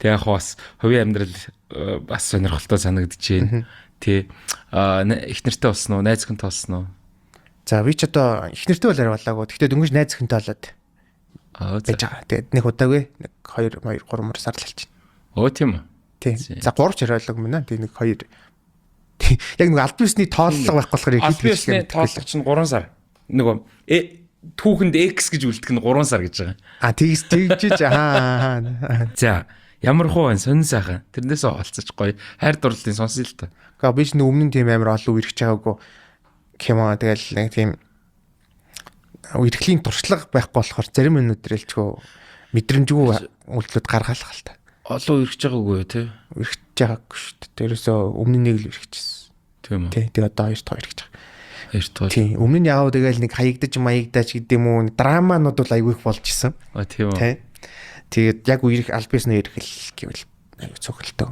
Тэг яг бас хувийн амьдрал бас сонирхолтой санагдчихээн. Тэ их нэртэй болсон уу? Найз хүнтэй болсон уу? За би ч одоо их нэртэй бол арилгалаагүй. Гэхдээ дөнгөж найз хүнтэй болоод байж байгаа. Тэгээд нэг удаагүй нэг 2 3 сар л болж байна. Оо тийм үү? Тийм. За 3 ч арилгалаг мөн. Тэгээд нэг 2 яг нэг аль биесний тооллого байхгүй болохоор аль биесний тооллого чинь 3 сар. Нөгөө түүхэнд X гэж үлдэх нь 3 сар гэж байгаа. Тэгж За ямар хуу вэ? Сонин сайхан. Тэрнээсээ олцож гоё. Хайр дурлалын сонсъё л та. Гэхдээ би ч нэг өмнө нь тийм амар олон үерхэж байгаагүй. Кемо тэгэл нэг тийм үерхлийн туршлага байхгүй болохоор зарим өнөдрэлчгөө мэдрэмжгүй үйлдэлүүд гаргаалах л та. Олон үерхэж байгаагүй тий. Үерхэж байгаагүй шүү дээ. Тэрөөсөө өмнө нэг л үерхчихсэн. Тийм үү. Тий. Тэгээ одоо 2 дахь үерхэж байгаа. 2 дахь. Тий. Өмнө нь яав тэгэл нэг хаягдаж маягдаж гэдэг юм уу драманууд бол айгүй их болж исэн. Тийм үү. Тий. Тэгээд яг үерх аль биесний үерхэл гэвэл цогцолтой.